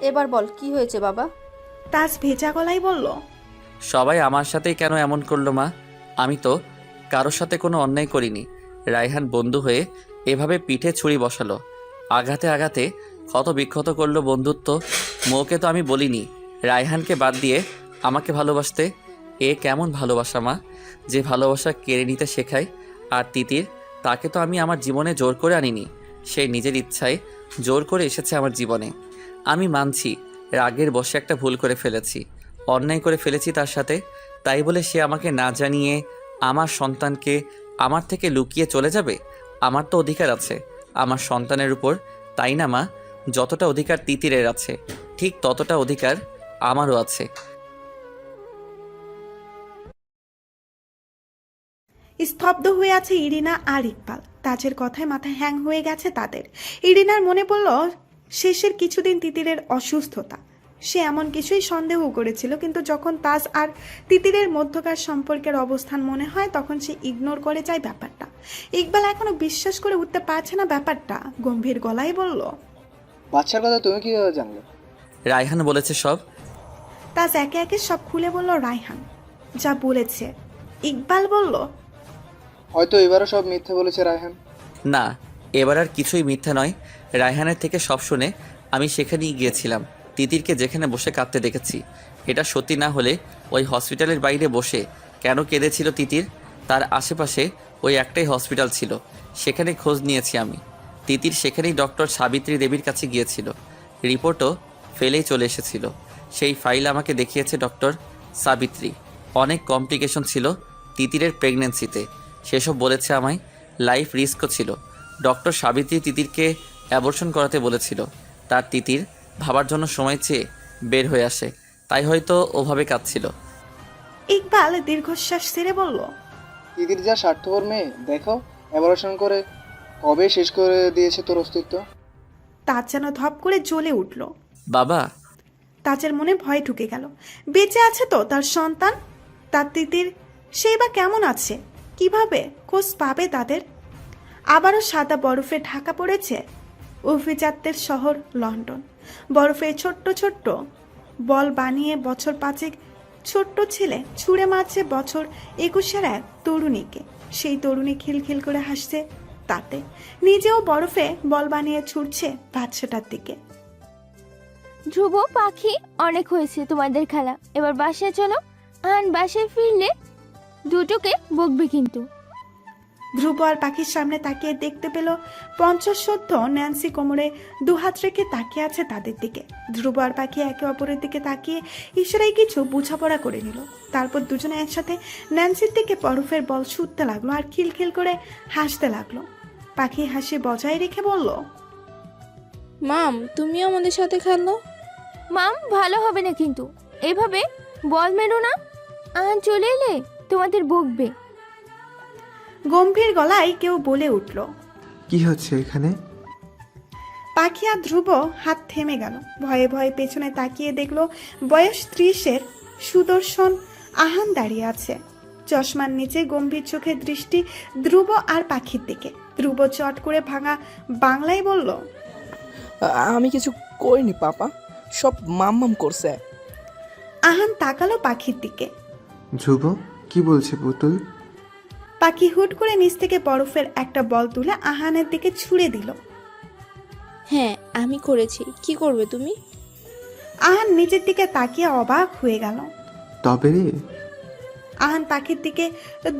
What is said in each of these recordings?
এবার বল কি হয়েছে বাবা? তাজ ভেজা গলায় বলল। সবাই আমার সাথেই কেন এমন করলো মা? আমি তো কারোর সাথে কোনো অন্যায় করিনি। রায়হান বন্ধু হয়ে এভাবে পিঠে ছুরি বসালো, আঘাতে আঘাতে ক্ষত বিক্ষত করলো বন্ধুত্ব। মৌকে তো আমি বলিনি রায়হানকে বাদ দিয়ে আমাকে ভালোবাসতে। এ কেমন ভালোবাসা মা, যে ভালোবাসা কেড়ে নিতে শেখায়? আর তিতির, তাকে তো আমি আমার জীবনে জোর করে আনিনি, সে নিজের ইচ্ছায় জোর করে এসেছে আমার জীবনে। আমি মানছি রাগের বশে একটা ভুল করে ফেলেছি, অন্যায় করে ফেলেছি তার সাথে। তাই বলে সে আমাকে না জানিয়ে আমার সন্তানকে আমার থেকে লুকিয়ে চলে যাবে? আমার তো অধিকার আছে আমার সন্তানের উপর, তাই না মা? যতটা অধিকার তিতিরের আছে, ঠিক ততটা অধিকার আমারও আছে। স্তব্ধ হয়ে আছে ইরিনা আর ইকবাল। তাজের কথায় মাথা হ্যাং হয়ে গেছে তাদের। ইরিনার মনে পড়ল শেষের কিছুদিন তিতিরের অসুস্থতা। সে এমন কিছুই সন্দেহ করেছিল, কিন্তু যখন তাজ আর তিতিরের মধ্যকার সম্পর্কের অবস্থান মনে হয় তখন সে ইগনোর করে যায় ব্যাপারটা। ইকবাল এখনো বিশ্বাস করে উঠতে পারছে না ব্যাপারটা, গম্ভীর গলায় বলল। বাচ্চার কথা তুমি কিভাবে জানলে? রায়হান বলেছে সব। তাজ একে একে সব খুলে বলল রায়হান যা বলেছে। ইকবাল বলল, হয়তো এবারও সব মিথ্যে বলেছে রায়হান। না, এবার আর কিছুই মিথ্যা নয়। রায়হানের থেকে সব শুনে আমি সেখানেই গিয়েছিলাম, তিতিরকে যেখানে বসে কাঁদতে দেখেছি। এটা সত্যি না হলে ওই হসপিটালের বাইরে বসে কেন কেঁদেছিল তিতির? তার আশেপাশে ওই একটাই হসপিটাল ছিল, সেখানে খোঁজ নিয়েছি আমি। তিতির সেখানেই ডক্টর সাবিত্রী দেবীর কাছে গিয়েছিল, রিপোর্টও ফেলেই চলে এসেছিল। সেই ফাইল আমাকে দেখিয়েছে ডক্টর সাবিত্রী। অনেক কমপ্লিকেশন ছিল তিতিরের প্রেগন্যান্সিতে, সেসব বলেছে আমায়। লাইফ রিস্কও ছিল। ডক্টর সাবিত্রী তিতিরকে অ্যাবর্শন করাতে বলেছিল। তার তিতির ভাবার জন্য সময় চেয়ে বের হয়ে আসে, তাই হয়তো ওভাবে কাঁদছিল। ইকবাল দীর্ঘশ্বাস ছেড়ে বলল, দিদির যা স্বার্থপর মেয়ে, দেখো অ্যাবর্শন করে কবে শেষ করে দিয়েছে তোর অস্তিত্ব। তাজ যেন ধপ করে জ্বলে উঠল। বাবা, তাজের মনে ভয় ঢুকে গেল। বেঁচে আছে তো তার সন্তান, তার তিতির, সেই বা কেমন আছে? কিভাবে খোঁজ পাবে তাদের? আবারও সাদা বরফে ঢাকা পড়েছে অভিজাত্যের শহর লন্ডন। বরফে ছোট্ট ছোট্ট বল বানিয়ে বছর পাঁচেক ছোট্ট ছেলে ছুঁড়ে মারছে বছর 21-এর এক তরুণীকে। সেই তরুণী খিলখিল করে হাসছে তাতে, নিজেও বরফে বল বানিয়ে ছুটছে বাচ্চাটার দিকে। ধ্রুব পাখি, অনেক হয়েছে তোমাদের খেলা, এবার বাসায় চলো। আন বাসায় ফিরলে দুটোকে বকবে কিন্তু। ধ্রুব আর পাখির সামনে তাকিয়ে দেখতে পেল 50 ন্যান্সি কোমরে দুহাত রেখে তাকিয়ে আছে তাদের দিকে। ধ্রুব আর পাখি একে অপরের দিকে তাকিয়ে ইশারায় কিছু বোঝাপড়া করে নিল। তারপর দুজনে একসাথে ন্যান্সির দিকে বরফের বল ছুটতে লাগলো আর খিলখিল করে হাসতে লাগলো। পাখি হাসি বজায় রেখে বলল, মাম, তুমিও আমাদের সাথে খেলো। মাম, ভালো হবে না কিন্তু, এভাবে বল মেরো না। আন চলে এলে তোমাদের বকবে। গম্ভীর গলায় কেউ বলে উঠল। কি হচ্ছে এখানে? পাখি আর ধ্রুব হাত থেমে গেল। ভয়ে ভয়ে পেছনে তাকিয়ে দেখলো বয়স 30-এর সুদর্শন আহান দাঁড়িয়ে আছে। চশমার নিচে গম্ভীর চোখের দৃষ্টি ধ্রুব আর পাখির দিকে। ধ্রুব চট করে ভাঙা বাংলায় বলল, আমি কিছু করিনি পাপা, সব মাম্মাম করছে। আহান তাকালো পাখির দিকে। ধ্রুব, কি বলছে পুতুল? পাখি হুট করে নিচ থেকে বরফের একটা বল তুলে আহানের দিকে ছুঁড়ে দিল। হ্যাঁ, আমি করেছি। কি করবে তুমি? আহান নিজের দিকে তাকিয়ে অবাক হয়ে গেল। তবে রে, আহান পাখির দিকে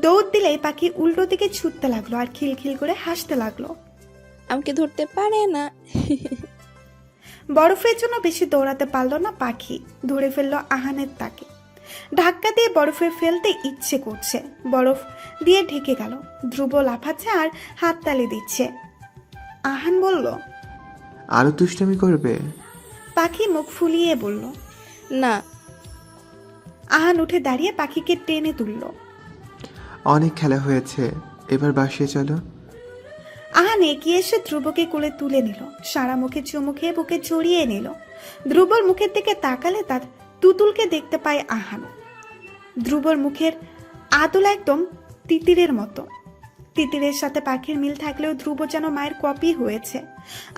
দৌড় দিলেই পাখি উল্টো দিকে ছুটতে লাগলো আর খিলখিল করে হাসতে লাগলো। আমাকে ধরতে পারে না। বরফের জন্য বেশি দৌড়াতে পারলো না পাখি, ধরে ফেললো আহানের তাকে। ধাক্কা দিয়ে বরফে ফেলতে ইচ্ছে করছে, বরফ দিয়ে ঢেকে গেল। ধ্রুব লাফাচ্ছে আর হাততালি দিচ্ছে। আহান বলল, আরো দুষ্টামি করবে? পাখি মুখ ফুলিয়ে বলল, না। আহান উঠে দাঁড়িয়ে পাখিকে টেনে তুলল। অনেক খেলা হয়েছে, এবার বাসিয়ে চলো। আহান এগিয়ে এসে ধ্রুবকে কোলে তুলে নিল, সারা মুখে চুমু খেয়ে বুকে জড়িয়ে নিল। ধ্রুবর মুখের দিকে তাকালে তার তুতুলকে দেখতে পায় আহান। ধ্রুবর মুখের আদল একদম তিতিরের মতো। তিতিরের সাথে পাখির মিল থাকলেও ধ্রুব যেন মায়ের কপি হয়েছে।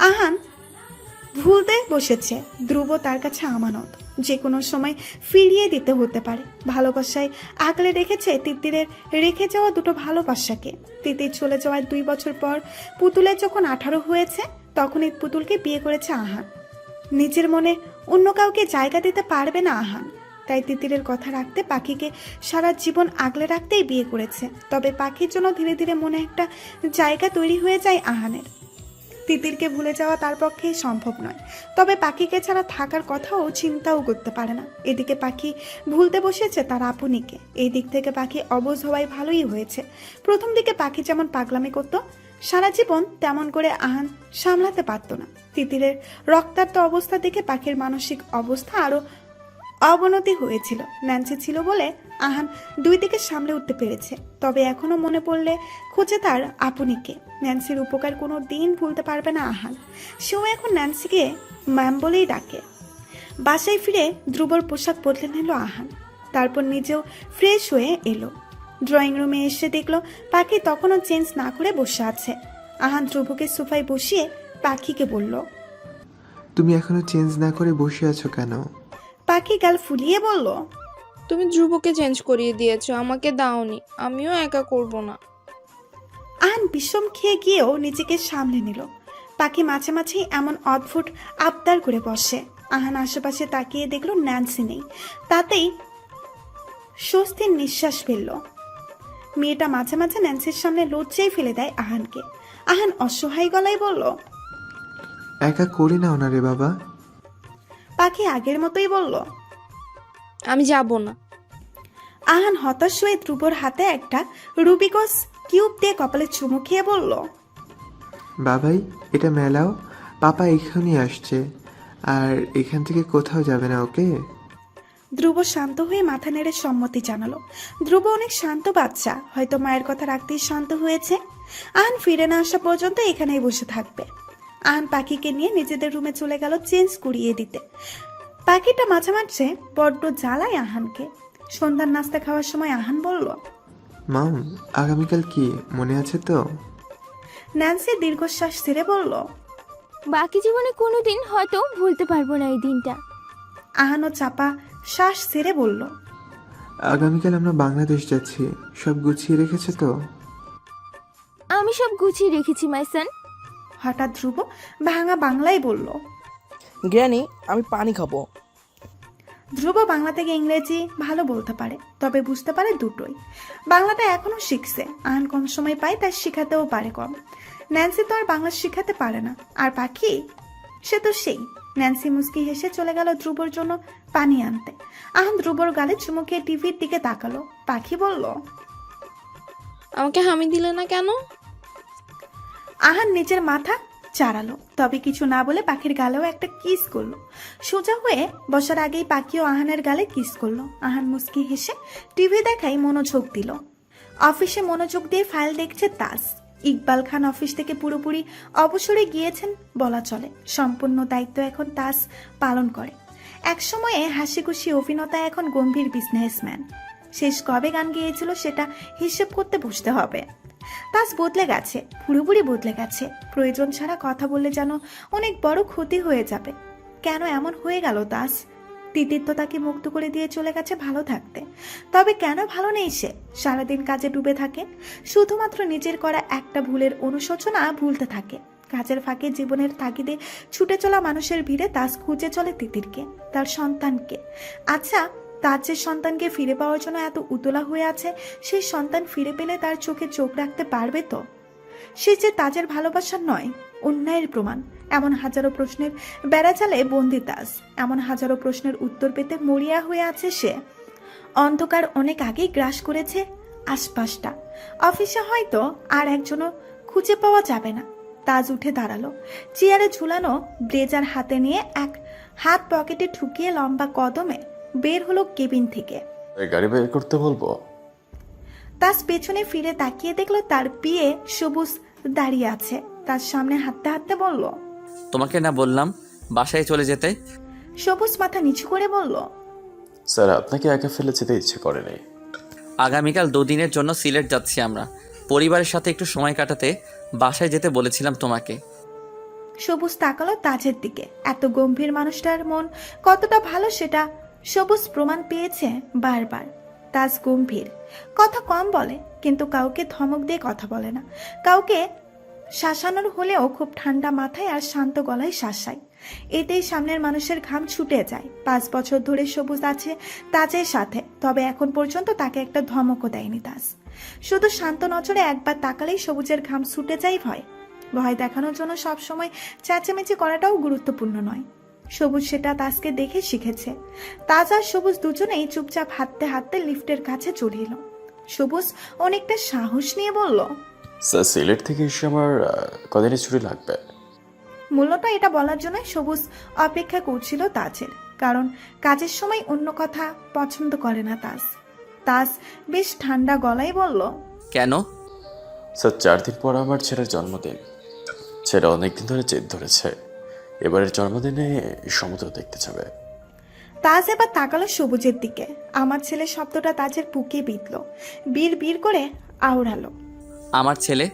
আহান ভুলতে বসেছে। ধ্রুব তার কাছে আমানত, যে কোনো সময় ফিরিয়ে দিতে হতে পারে। ভালোবাসায় আগলে রেখেছে তিতিরের রেখে যাওয়া দুটো ভালোবাসাকে। তিতির চলে যাওয়ার 2 বছর পর পুতুলের যখন 18 হয়েছে, তখন এই পুতুলকে বিয়ে করেছে আহান। নিজের মনে অন্য কাউকে জায়গা দিতে পারবে না আহান, তাই তিতিরের কথা রাখতে পাখিকে সারা জীবন আগলে রাখতেই বিয়ে করেছে। তবে পাখির জন্য ধীরে ধীরে মনে একটা জায়গা তৈরি হয়ে যায় আহানের। তিতিরকে ভুলে যাওয়া তার পক্ষে সম্ভব নয়, তবে পাখিকে ছাড়া থাকার কথাও চিন্তাও করতে পারে না। এদিকে পাখি ভুলতে বসেছে তার আপনিকে। এই দিক থেকে পাখি অবুঝ হওয়াই ভালোই হয়েছে। প্রথম দিকে পাখি যেমন পাগলামি করত সারা জীবন, তেমন করে আহান সামলাতে পারত না। তিতিরের রক্তাক্ত অবস্থা দেখে পাখির মানসিক অবস্থা আরো অবনতি হয়েছিল। ন্যান্সি ছিল বলে আহান 2 দিকে সামলে উঠতে পেরেছে। তবে এখনো মনে পড়লে খোঁজে তার আপনিকে। ন্যান্সির উপকার কোনো দিন ভুলতে পারবে না আহান। সেও এখন ন্যান্সিকে ম্যাম বলেই ডাকে। বাসায় ফিরে ধ্রুবর পোশাক বদলে নিল আহান, তারপর নিজেও ফ্রেশ হয়ে এলো। ড্রয়িং রুমে এসে দেখলো পাখি তখনও চেঞ্জ না করে বসে আছে। আহান ধ্রুবকে সোফায় বসিয়ে পাখিকে বলল, তুমি এখনো চেঞ্জ না করে বসে আছো কেন? পাখি গাল ফুলিয়ে বলল, তুমি ধ্রুবকে চেঞ্জ করিয়ে দিয়েছো, আমাকে দাওনি। আমিও একা করব না। আহান বিষম খেয়ে গিয়েও নিজেকে সামলে নিল। পাখি মাঝে মাঝে এমন অদ্ভুত আবদার করে বসে। আহান আশেপাশে তাকিয়ে দেখলো ন্যান্সি নেই, তাতেই স্বস্তির নিঃশ্বাস ফেলল। মেয়েটা মাঝে মাঝে ন্যান্সির সামনে লজ্জায় ফেলে দেয় আহানকে। আহান অসহায় গলায় বলল, একা করি নাও না রে বাবা। পাখি আগের মতোই বলল। আমি যাব না। আহান হতাশ হয়ে ধ্রুবর হাতে একটা রুবিকস কিউব দিয়ে কপালে চুমু খেয়ে বলল, বাবাই, এটা মেলাও, পাপা এখানেই আসছে, আর এখান থেকে কোথাও যাবে না, ওকে? ধ্রুব শান্ত হয়ে মাথা নেড়ে সম্মতি জানালো। ধ্রুব অনেক শান্ত বাচ্চা, হয়তো মায়ের কথা রাখতেই শান্ত হয়েছে। আহান ফিরে না আসা পর্যন্ত এখানেই বসে থাকবে। আহান পাখিকে নিয়ে নিজেদের রুমে চলে গেল চেঞ্জ করিয়ে দিতে। পাখিটা মাঝে মাঝে বড্ড জ্বালায় আহানকে। সন্ধ্যার নাস্তা খাওয়ার সময় আহান বলল, মাম, আগামীকাল কি মনে আছে তো? ন্যান্সি দীর্ঘশ্বাস ছেড়ে বলল। বাকি জীবনে কোনোদিন হয়তো ভুলতে পারবো না এই দিনটা। আহানও চাপা শ্বাস ছেড়ে বলল, আগামীকাল আমরা বাংলাদেশ যাচ্ছি, সব গুছিয়ে রেখেছে তো? আমি সব গুছিয়ে রেখেছি মাইসান। হঠাৎ ধ্রুব ভাঙা বাংলায় বলল। গ্র্যানি, আমি পানি খাবো। ধ্রুব বাংলা থেকে ইংরেজি ভালো বলতে পারে, তবে বুঝতে পারে দুটোই। বাংলাটা এখনো শিখছে। আহান কম সময় পায়, তাই শিখাতেও পারে কম। ন্যান্সি তো আর বাংলা শিখাতে পারে না। আর পাখি, সে তো সেই। ন্যান্সি মুস্কি হেসে চলে গেল ধ্রুবর জন্য পানি আনতে। আহান ধ্রুবর গালে চুমু খেয়ে টিভির দিকে তাকালো। পাখি বলল, আমাকে হামি দিলে না কেন? আহান নিজের মাথা চাড়ালো, তবে কিছু না বলে পাখির গালেও একটা কিস করলো। সোজা হয়ে বসার আগেই পাখিও আহানের গালে কিস করলো। আহান মুস্কি হেসে টিভি দেখাই মনোযোগ দিল। অফিসে মনোযোগ দিয়ে ফাইল দেখছে তাস। ইকবাল খান অফিস থেকে পুরোপুরি অবসরে গিয়েছেন বলা চলে। সম্পূর্ণ দায়িত্ব এখন তাস পালন করে। একসময়ে হাসি খুশি অভিনেতা, এখন গম্ভীর বিজনেসম্যান। শেষ কবে গান গেয়েছিল সেটা হিসেব করতে বসতে হবে। তাস বদলে গেছে, পুরোপুরি বদলে গেছে। প্রয়োজন ছাড়া কথা বললে যেন অনেক বড় ক্ষতি হয়ে যাবে। কেন এমন হয়ে গেল তাস? তিতির তো তাকে মুক্ত করে দিয়ে চলে গেছে ভালো থাকতে। তবে কেন ভালো নেই সে? সারাদিন কাজে ডুবে থাকে, শুধুমাত্র নিজের করা একটা ভুলের অনুশোচনা ভুলতে থাকে। কাজের ফাঁকে জীবনের তাগিদে ছুটে চলা মানুষের ভিড়ে তাস খুঁজে চলে তিতিরকে, তার সন্তানকে। আচ্ছা, তার যে সন্তানকে ফিরে পাওয়ার জন্য এত উতলা হয়ে আছে, সেই সন্তান ফিরে পেলে তার চোখে চোখ রাখতে পারবে তো? সে যে তাজের ভালোবাসার নয়, অন্যায়ের প্রমাণ। এমন হাজারো প্রশ্নের বেড়াজালে বন্দি তাজ। এমন হাজারো প্রশ্নের উত্তর পেতে মরিয়া হয়ে আছে সে। অন্ধকার অনেক আগেই গ্রাস করেছে আশপাশটা। অফিসে হয়তো আর একজনও খুঁজে পাওয়া যাবে না। তাজ উঠে দাঁড়ালো। চেয়ারে ঝুলানো ব্লেজার হাতে নিয়ে এক হাত পকেটে ঢুকিয়ে লম্বা কদমে বের হলো কেবিন থেকে। গাড়ি বের করতে বলবো? তাজ পেছনে ফিরে তাকিয়ে দেখলো তার বিয়ে সবুজ দাঁড়িয়ে আছে। তার সামনে হাঁটতে হাঁটতে বলল, তোমাকে না বললাম বাসায় চলে যেতে? সবুজ মাথা নিচু করে বলল, স্যার, আপনাকে একা ফেলে যেতে ইচ্ছে করেনি। আগামীকাল 2 দিনের জন্য সিলেট যাচ্ছি আমরা। পরিবারের সাথে একটু সময় কাটাতে বাসায় যেতে বলেছিলাম তোমাকে। সবুজ তাকালো তাজের দিকে। এত গম্ভীর মানুষটার মন কতটা ভালো সেটা সবুজ প্রমাণ পেয়েছে বারবার। তাজ গম্ভীর, কথা কম বলে, কিন্তু কাউকে ধমক দিয়ে কথা বলে না। কাউকে শাসানোর হলেও খুব ঠান্ডা মাথায় আর শান্ত গলায় শাসায়। এতেই সামনের মানুষের ঘাম ছুটে যায়। 5 বছর ধরে সবুজ আছে তাজের সাথে, তবে এখন পর্যন্ত তাকে একটা ধমকও দেয়নি তাজ। শুধু শান্ত নজরে একবার তাকালেই সবুজের ঘাম ছুটে যায়। ভয় দেখানোর জন্য সবসময় চেঁচামেচি করাটাও গুরুত্বপূর্ণ নয়। সবুজ সেটা তাজকে দেখে শিখেছে। তাজ আর সবুজ দুজনেই চুপচাপ হাঁটতে হাঁটতে লিফটের কাছে চলে এলো। সবুজ অনেকটা সাহস নিয়ে বলল, স্যার সিলেট থেকে এসে আমার কদিনের ছুটি লাগবে। মূলত এটা বলার জন্য সবুজ অপেক্ষা করছিল তাজের, কারণ কাজের সময় অন্য কথা পছন্দ করে না তাজ। তাজ বেশ ঠান্ডা গলায় বলল, কেন? স্যার 4 দিন পর আমার ছেলের জন্মদিন। ছেলে অনেকদিন ধরে জেদ ধরেছে, এবারের জন্মদিনে সমুদ্র দেখতে যাবে। তাজ এবার তাকালো সবুজের দিকে। আমার ছেলে শব্দটা তাজের বুকে বিঁধল। বীর করে আওড়ালো। আমার ছেলে?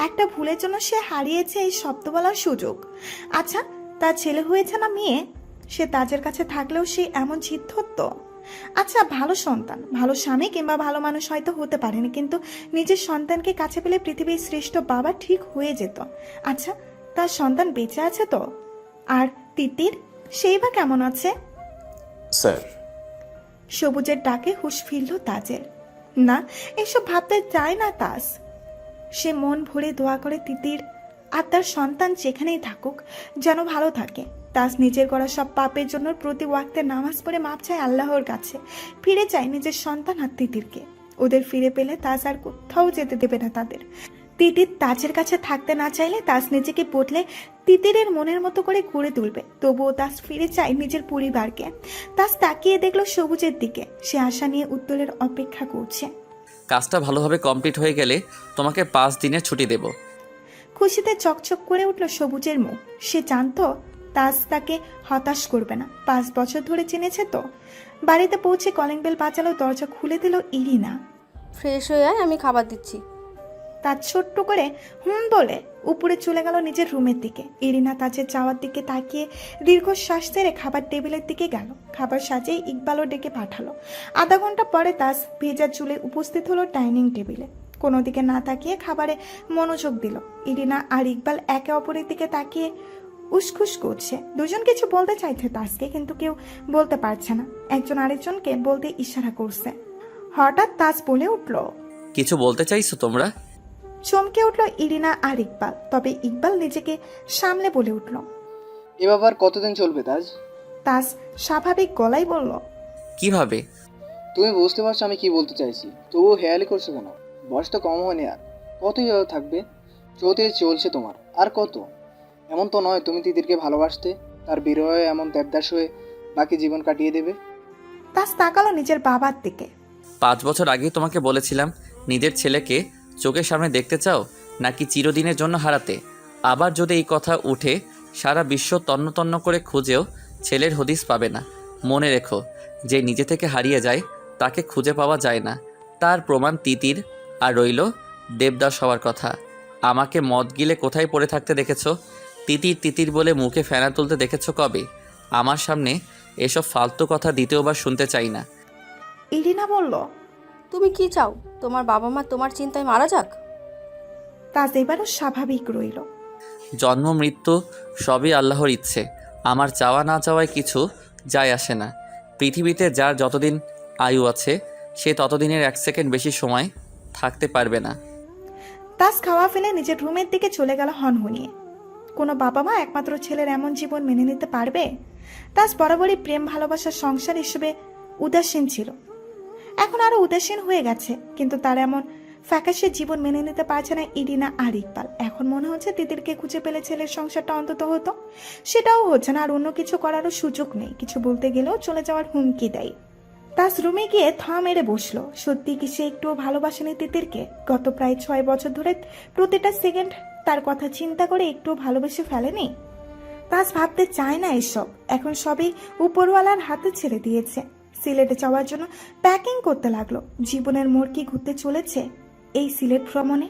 একটা ভুলের জন্য সে হারিয়েছে এই শব্দ বলার সুযোগ। আচ্ছা, তার ছেলে হয়েছে না মেয়ে? সে তাজের কাছে থাকলেও সে এমন জিদ ধরতো? আচ্ছা, ভালো সন্তান, ভালো স্বামী কিংবা ভালো মানুষ হয়তো হতে পারেনি, কিন্তু নিজের সন্তানকে কাছে পেলে পৃথিবীর শ্রেষ্ঠ বাবা ঠিক হয়ে যেত। আচ্ছা, তার সন্তান বেঁচে আছে তো? আর তিতির, সেই বা কেমন আছে? স্যার, সবুজের ডাকে হুঁশ ফিরল তাজের। না, এসব ভাবতে চায় না তাজ। সে মন ভরে দোয়া করে তিতির আর তার সন্তান যেখানেই থাকুক যেন ভালো থাকে। তাজ নিজের করা সব পাপের জন্য প্রতি ওয়াক্তে নামাজ পড়ে মাপ চায় আল্লাহর কাছে। ফিরে চায় নিজের সন্তান আর তিতিরকে। ওদের ফিরে পেলে তাজ আর কোথাও যেতে দেবে না তাদের। তিতির তাজের কাছে থাকতে না চাইলে তাজ নিজেকে বদলে তিতিরের মনের মতো করে গড়ে তুলবে। তবুও তাজ ফিরে চায় নিজের পরিবারকে। তাজ তাকিয়ে দেখলো সবুজের দিকে। সে আশা নিয়ে উত্তরের অপেক্ষা করছে। কাজটা ভালোভাবে কমপ্লিট হয়ে গেলে তোমাকে 5 দিনের ছুটি দেব। খুশিতে চকচক করে উঠল সবুজের মুখ। সে জানতো তাজ তাকে হতাশ করবে না। 5 বছর ধরে চিনেছে তো। বাড়িতে পৌঁছে কলিং বেল বাজালো। দরজা খুলে দিল ইরিনা। ফ্রেশ হয়ে আয়, আমি খাবার দিচ্ছি। তাজ ছোট্ট করে বলে উপরে চলে গেল নিজের রুমের দিকে। ইরিনা তাজের যাওয়ার দিকে তাকিয়ে দীর্ঘশ্বাস ছেড়ে খাবার টেবিলের দিকে গেল। খাবার সাজিয়ে ইকবালও ডেকে পাঠালো। আধা ঘন্টা পরে তাজ ভেজা চুলে উপস্থিত হলো ডাইনিং টেবিলে। কোনো দিকে না তাকিয়ে খাবারে মনোযোগ দিল। ইরিনা আর ইকবাল একে অপরের দিকে তাকিয়ে উসখুস করছে। দুজন কিছু বলতে চাইছে তাজকে, কিন্তু কেউ বলতে পারছে না। একজন আরেকজনকে বলতে ইশারা করছে। হঠাৎ তাজ বলে উঠল, কিছু বলতে চাইছো তোমরা? চমকে উঠল ইরিনা আর ইকবাল। তবে ইকবাল নিজেকে সামলে বলে উঠল, এ ব্যাপার কতদিন চলবে তাজ? তাজ স্বাভাবিক গলায় বলল, কিভাবে? তুমি বুঝতে পারছো আমি কি বলতে চাইছি, তবুও হেয়ালি করছো কেন? বয়স তো কম হয়নি আর। কতই থাকবে? 34 চলছে তোমার, আর কত? এমন তো নয় তুমি তিতিরকে ভালোবাসতে, তার বিরহে এমন দেবদাস হয়ে বাকি জীবন কাটিয়ে দেবে। তাজ তাকালো নিজের বাবার দিকে। 5 বছর আগেই তোমাকে বলেছিলাম নিজের ছেলেকে চোখের সামনে দেখতে চাও নাকি চিরদিনের জন্য হারাতে। আবার যদি এই কথা উঠে সারা বিশ্ব তন্ন তন্ন করে খুঁজেও ছেলের হদিস পাবে না। মনে রেখো, যে নিজে থেকে হারিয়ে যায় তাকে খুঁজে পাওয়া যায় না। তার প্রমাণ তিতির। আর রইল দেবদাস হওয়ার কথা। আমাকে মদ গিলে কোথায় পড়ে থাকতে দেখেছো? তিতির তিতির বলে মুখে ফেনা তুলতে দেখেছো কবে? আমার সামনে এসব ফালতু কথা দ্বিতীয়বার শুনতে চাই না। ইরিনা বলল, তুমি কি চাও? তোমার বাবা মা তোমার চিন্তায় মারা যাক? তাজ এবারও স্বাভাবিক রইল। জন্ম মৃত্যু সবই আল্লাহর ইচ্ছে। আমার চাওয়া না চাওয়ায় কিছু যায় আসে না। পৃথিবীতে যার যতদিন আয়ু আছে সে ততদিনের 1 সেকেন্ড বেশি সময় থাকতে পারবে না। তাজ খাওয়া ফেলে নিজের রুমের দিকে চলে গেল হনহনিয়ে। কোনো বাবা মা একমাত্র ছেলের এমন জীবন মেনে নিতে পারবে? তাজ বরাবরই প্রেম ভালোবাসার সংসার হিসেবে উদাসীন ছিল, এখন আরো উদাসীন হয়ে গেছে। কিন্তু তার এমন ফ্যাকাশে জীবন মেনে নিতে পারছে না ইরিনা আর ইকবাল। এখন মনে হচ্ছে তিতিরকে খুঁজে পেলে ছেলের সংসারটা অন্তত হতো। সেটাও হচ্ছে না, আর অন্য কিছু করারও সুযোগ নেই। কিছু বলতে গেলেও চলে যাওয়ার হুমকি দেয়। তাজ রুমে গিয়ে থা মেরে বসলো। সত্যি কি সে একটুও ভালোবাসেনি তিতিরকে? গত প্রায় 6 বছর ধরে প্রতিটা সেকেন্ড তার কথা চিন্তা করে একটু ভালোবেসে ফেলেনি? তাজ ভাবতে চায় না এসব। এখন সবই উপরওয়ালার হাতে ছেড়ে দিয়েছে। সিলেটে যাওয়ার জন্য প্যাকিং করতে লাগলো। জীবনের মোড় কি ঘুরতে চলেছে এই সিলেট ভ্রমণে?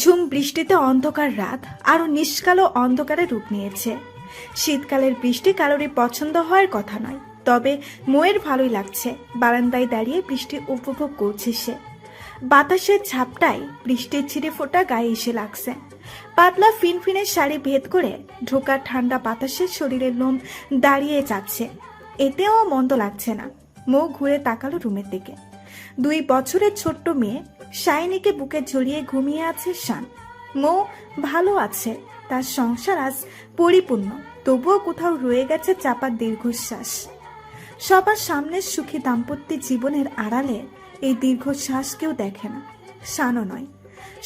ঝুম বৃষ্টিতে অন্ধকার রাত আরো নিষ্কালো অন্ধকারে রূপ নিয়েছে। শীতকালের বৃষ্টি কারোরই পছন্দ হওয়ার কথা নয়, তবে মোয়ের ভালোই লাগছে। বারান্দায় দাঁড়িয়ে বৃষ্টি উপভোগ করছে সে। বাতাসের ঝাপটায় বৃষ্টির ছিঁড়ে ফোঁটা গায়ে এসে লাগছে। পাতলা ফিনফিনের শাড়ি ভেদ করে ঢোকা ঠান্ডা বাতাসের শরীরের লোম দাঁড়িয়ে যাচ্ছে। এতেও মন্দ লাগছে না। মৌ ঘুরে তাকালো রুমের দিকে। 2 বছরের ছোট্ট মেয়ে শাইনিকে বুকে জড়িয়ে ঘুমিয়ে আছে শান। মৌ ভালো আছে, তার সংসার আজ পরিপূর্ণ। তবুও কোথাও রয়ে গেছে চাপা দীর্ঘশ্বাস। সবার সামনের সুখী দাম্পত্য জীবনের আড়ালে এই দীর্ঘশ্বাস কেউ দেখে না, শানও নয়।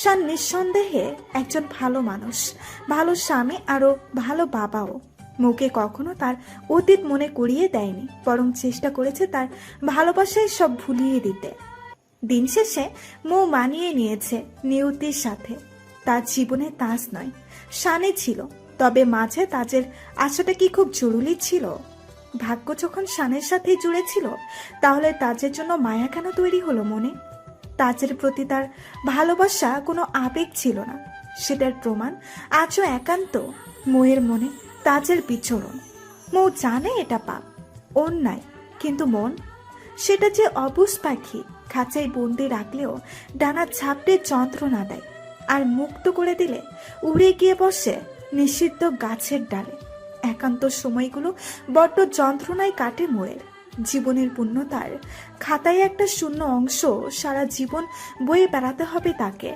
শান নিঃসন্দেহে একজন ভালো মানুষ, ভালো স্বামী, আরো ভালো বাবাও। মুখে কখনো তার অতীত মনে করিয়ে দেয়নি, বরং চেষ্টা করেছে তার ভালোবাসায় সব ভুলিয়ে দিতে। দিন শেষে মৌ মানিয়ে নিয়েছে নিয়তির সাথে। তার জীবনে তাজ নয়, শানে ছিল। তবে মাঝে তাজের আশাটা কি খুব জরুরি ছিল? ভাগ্য যখন শানের সাথে জুড়ে ছিল, তাহলে তাজের জন্য মায়া কেন তৈরি হলো মনে? তাজের প্রতি তার ভালোবাসা কোনো আবেগ ছিল না, সেটার প্রমাণ আজও একান্ত মৌয়ের মনে তাজের বিচরণ। মৌ জানে এটা পাপ, অন্যায়, কিন্তু মন সেটা যে অবুঝ পাখি, খাঁচায় বন্দি রাখলেও ডানা ঝাপটে যন্ত্রণা দেয়, আর মুক্ত করে দিলে উড়ে গিয়ে বসে নিষিদ্ধ গাছের ডালে। একান্ত সময়গুলো বড্ড যন্ত্রণায় কাটে মোয়ের। জীবনের পূর্ণতার খাতায় একটা শূন্য অংশ সারা জীবন বয়ে বেড়াতে হবে তাকে।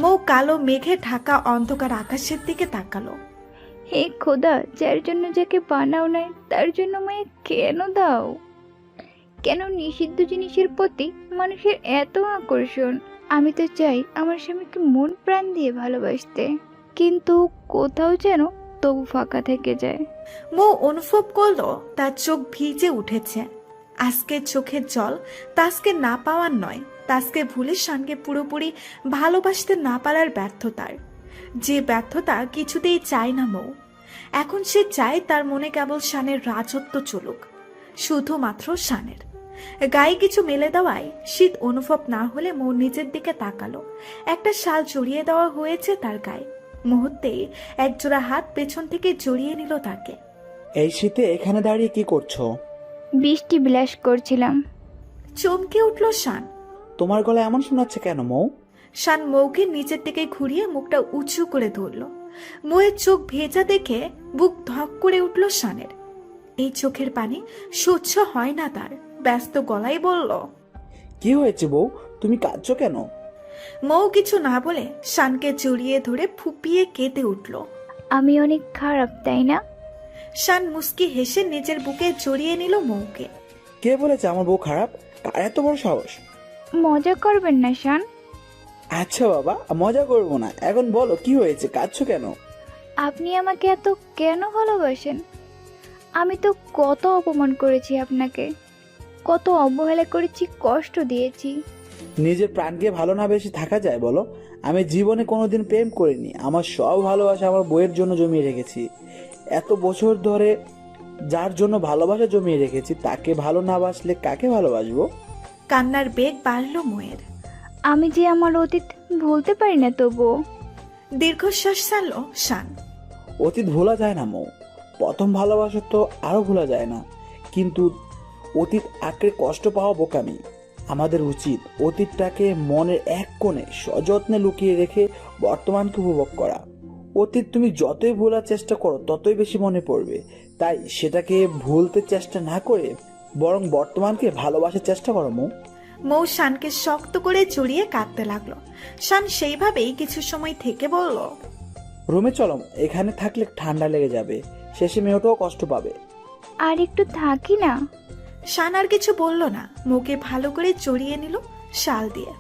মৌ কালো মেঘে ঢাকা অন্ধকার আকাশের দিকে তাকালো। হে খোদা, যার জন্য যাকে বানাও নাই তার জন্য মায়ে কেন দাও? কেন নিষিদ্ধ জিনিসের প্রতি মানুষের এত আকর্ষণ? আমি তো চাই আমার স্বামীকে মন প্রাণ দিয়ে ভালোবাসতে, কিন্তু কোথাও যেন তবু ফাঁকা থেকে যায়। মৌ অনুভব করলো তার চোখ ভিজে উঠেছে। আজকের চোখের জল তাজকে না পাওয়ার নয়, তাজকে ভুলে শানকে পুরোপুরি ভালোবাসতে না পারার ব্যর্থতার। যে ব্যর্থতা কিছুতেই চায় না মৌ। এখন সে চায় তার মনে কেবল শানের রাজত্ব চলুক, শুধুমাত্র শানের। গায়ে কিছু মেলে দেওয়ায় শীত অনুভব না হলে মৌ নিজের দিকে তাকালো। একটা শাল জড়িয়ে দেওয়া হয়েছে তার গায়ে। মুহূর্তেই একজোড়া হাত পেছন থেকে জড়িয়ে নিল তাকে। এই শীতে এখানে দাঁড়িয়ে কি করছো? বৃষ্টি বিলাস করছিলাম। চমকে উঠল শান। তোমার গলা এমন শোনাচ্ছে কেন মৌ? শান মৌকে নিচের দিকে ঘুরিয়ে মুখটা উঁচু করে ধরল। মৌয়ের চোখ ভেজা দেখে বুক ধক করে উঠল শানের। এই চোখের পানি সহ্য হয় না তার। ব্যস্ত গলায় বলল, কি হয়েছে বউ, তুমি কাঁদছো কেন? মৌ কিছু না বলে শানকে জড়িয়ে ধরে ফুপিয়ে কেঁদে উঠল। আমি অনেক খারাপ, তাই না? শান মুস্কি হেসে নিজের বুকে জড়িয়ে নিল মৌকে। কে বলেছে আমার বউ খারাপ? কার এত বড় সাহস? মজা করবেন না শান। আচ্ছা বাবা, মজা করবো না। এখন বলো কি হয়েছে, কাঁদছো কেন? আপনি আমাকে এত কেন ভালোবাসেন? আমি তো কত অপমান করেছি আপনাকে, কত অবহেলা করেছি, কষ্ট দিয়েছি। নিজের প্রাণকে ভালো না বেশি থাকা যায় বলো? আমি জীবনে কোনোদিন প্রেম করিনি। আমার সব ভালোবাসা আমার বইয়ের জন্য জমিয়ে রেখেছি। এত বছর ধরে যার জন্য ভালোবাসা জমিয়ে রেখেছি, তাকে ভালো না বাসলে কাকে ভালোবাসবো? কান্নার বেগ বাড়ল মোয়ের। আমি যে আমার অতীত ভুলতে পারি না তবুও। দীর্ঘশ্বাস ছাড়ল শান। অতীত ভোলা যায় না মৌ, প্রথম ভালোবাসা তো আরো ভোলা যায় না। কিন্তু অতীত আঁকড়ে কষ্ট পাওয়া বোকামি। আমাদের উচিত অতীতটাকে মনের এক কোণে সযত্নে লুকিয়ে রেখে বর্তমানকে উপভোগ করা। অতীত তুমি যতই ভোলার চেষ্টা করো ততই বেশি মনে পড়বে। তাই সেটাকে ভুলতে চেষ্টা না করে বরং বর্তমানকে ভালোবাসার চেষ্টা করো মৌ। মৌ শানকে শক্ত করে জড়িয়ে কাঁদতে লাগলো। শান সেইভাবেই কিছু সময় থেকে বলল, রুমে চলো, এখানে থাকলে ঠান্ডা লেগে যাবে, শেষে মেয়েটাও কষ্ট পাবে। আর একটু থাকি না। শান আর কিছু বলল না, মুখে ভালো করে জড়িয়ে নিল শাল দিয়ে।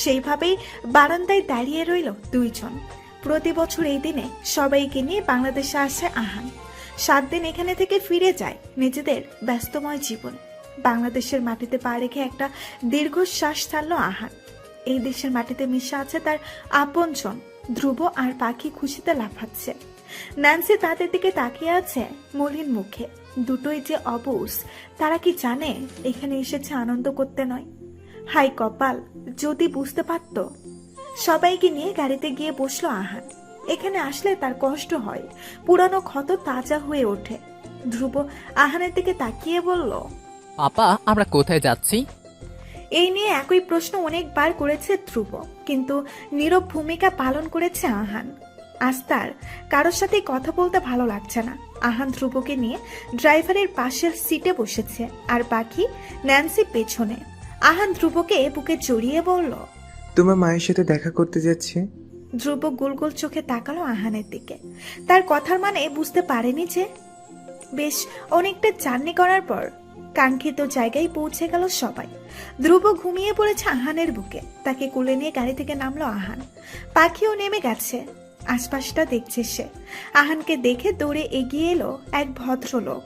সেইভাবেই বারান্দায় দাঁড়িয়ে রইল দুইজন। প্রতি বছর এই দিনে সবাইকে নিয়ে বাংলাদেশে আসে আহান। 7 দিন এখানে থেকে ফিরে যায় নিজেদের ব্যস্তময় জীবন। বাংলাদেশের মাটিতে পা রেখে একটা দীর্ঘশ্বাস ছাড়ল আহান। এই দেশের মাটিতে মিশে আছে তার আপনজন। ধ্রুব আর পাখি খুশিতে লাফাচ্ছে। ন্যান্সি তাদের দিকে তাকিয়ে আছে মলিন মুখে। দুটোই যে অবুঝ, তারা কি জানে এখানে এসেছে আনন্দ করতে নয়? হাই কপাল, যদি বুঝতে পারত। সবাইকে নিয়ে গাড়িতে গিয়ে বসলো আহান। এখানে আসলে তার কষ্ট হয়, পুরানো ক্ষত তাজা হয়ে ওঠে। ধ্রুব আহানের দিকে তাকিয়ে বলল, পাপা আমরা কোথায় যাচ্ছি? এই নিয়ে একই প্রশ্ন অনেকবার করেছে ধ্রুব, কিন্তু নীরব ভূমিকা পালন করেছে আহান। আজ তার কারোর সাথে কথা বলতে ভালো লাগছে না। আহান ধ্রুবকে নিয়ে ড্রাইভারের পাশের সিটে বসেছে, আর বাকি ন্যান্সি পেছনে। আহান ধ্রুবকে বুকে জড়িয়ে বলল, তোমার মায়ের সাথে দেখা করতে যাচ্ছে। ধ্রুব গোল গোল চোখে তাকালো আহানের দিকে। তার কথার মানে বুঝতে পারেনি যে। বেশ অনেকটা জার্নি করার পর কাঙ্ক্ষিত জায়গায় পৌঁছে গেল সবাই। ধ্রুব ঘুমিয়ে পড়েছে আহানের বুকে। তাকে কোলে নিয়ে গাড়ি থেকে নামলো আহান। পাখিও নেমে গেছে, আশপাশটা দেখছে সে। আহানকে দেখে দৌড়ে এগিয়ে এলো এক ভদ্রলোক।